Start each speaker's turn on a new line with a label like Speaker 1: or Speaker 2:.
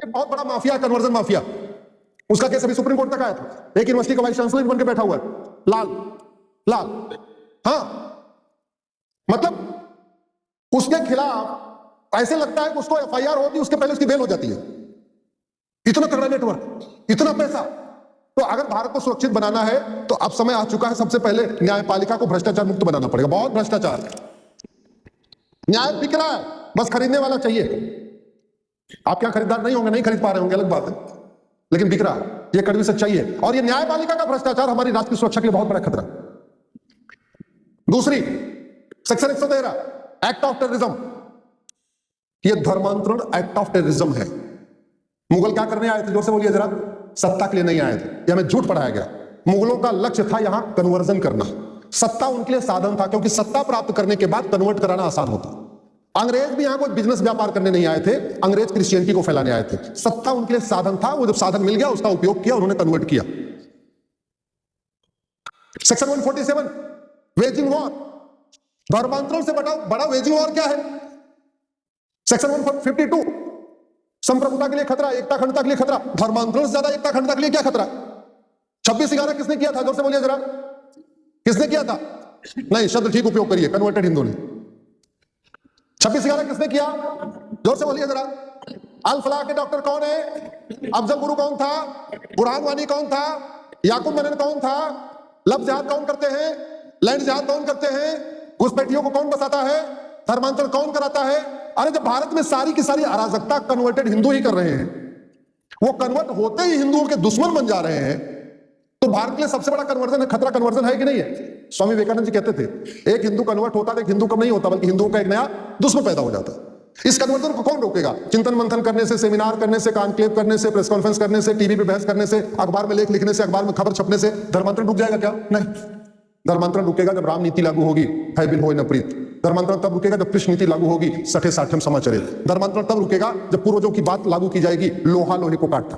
Speaker 1: बहुत बड़ा mafia, conversion mafia. उसका केस अभी सुप्रीम कोर्ट तक आया था। एक यूनिवर्सिटी का वाइस चांसलर बन के बैठा हुआ है, लाल लाल। हाँ, मतलब उसके खिलाफ ऐसे लगता है कि उसको एफआईआर होती है, उसके पहले उसकी बेल हो जाती है। इतना तगड़ा नेटवर्क, इतना पैसा। तो अगर भारत को सुरक्षित बनाना है तो अब समय आ चुका है, सबसे पहले न्यायपालिका को भ्रष्टाचार मुक्त बनाना पड़ेगा। बहुत भ्रष्टाचार, न्याय बिक रहा है, बस खरीदने वाला चाहिए। आप क्या खरीदार नहीं होंगे, नहीं खरीद पा रहे होंगे, अलग बात है, लेकिन बिक रहा है, ये कड़वी सच्चाई है। और ये न्यायपालिका का भ्रष्टाचार हमारी राष्ट्र की सुरक्षा के लिए बहुत बड़ा खतरा। दूसरी, सेक्शन 113 एक्ट ऑफ टेररिज्म, ये धर्मांतरण एक्ट ऑफ टेररिज्म है। मुगल क्या करने आए थे, जोर से बोलिए जरा। सत्ता के लिए नहीं आए थे, ये हमें झूठ पढ़ाया गया। मुगलों का लक्ष्य था यहां कन्वर्जन करना। सत्ता उनके लिए साधन था, क्योंकि सत्ता प्राप्त करने के बाद कन्वर्ट कराना आसान होता। अंग्रेज भी यहां कोई बिजनेस व्यापार करने नहीं आए थे, अंग्रेज क्रिश्चियनिटी को फैलाने आए थे। सत्ता उनके लिए साधन था, वो जब साधन मिल गया उसका उपयोग किया, उन्होंने कन्वर्ट किया। सेक्शन 147 वेजिंग वॉर, धर्मांतरण से बड़ा वेजिंग वॉर क्या है। सेक्शन 152 संप्रभुता के लिए खतरा, एकता अखंडता के लिए खतरा। धर्मांतरण से ज्यादा एकता अखंडता के लिए क्या खतरा। 26/11 किसने किया था, जोर से बोलिए जरा। किसने किया था? नहीं, शब्द ठीक उपयोग करिए, कन्वर्टेड हिंदू ने। 26/11 किसने किया, जोर से बोलिए जरा। अल फलाह के डॉक्टर कौन है? अफजल गुरु कौन था? बुरहान वानी कौन था? याकूब मेनन कौन था? लफ्ज जिहाद कौन करते हैं? लैंड जिहाद कौन करते हैं? घुसपैठियों को कौन बसाता है? धर्मांतरण कौन कराता है? अरे जब भारत में सारी की सारी अराजकता कन्वर्टेड हिंदू ही कर रहे हैं, वो कन्वर्ट होते ही हिंदुओं के दुश्मन बन जा रहे हैं, तो भारत के लिए सबसे बड़ा कन्वर्जन है, खतरा कन्वर्जन है कि नहीं है? स्वामी विवेकानंद जी कहते थे, एक हिंदू कन्वर्ट होता है, एक हिंदू कम नहीं होता, बल्कि हिंदुओं का एक नया दुश्मन पैदा हो जाता है। इस कन्वर्जन को कौन रोकेगा? चिंतन मंथन करने से, सेमिनार करने से, कॉन्क्लेव करने से, प्रेस कॉन्फ्रेंस करने से, टीवी पे बहस करने से, अखबार में लेख लिखने से, अखबार में खबर छपने से धर्मांतरण रुक जाएगा क्या? नहीं। धर्मांतरण रुकेगा जब राम नीति लागू होगी, है बिन होए न प्रीत। धर्मांतरण तब रुकेगा जब कृष्ण नीति लागू होगी, सठे साठम समाचरे। धर्मांतरण तब रुकेगा जब पूर्वजों की बात लागू की जाएगी, लोहा लोहे को काटता।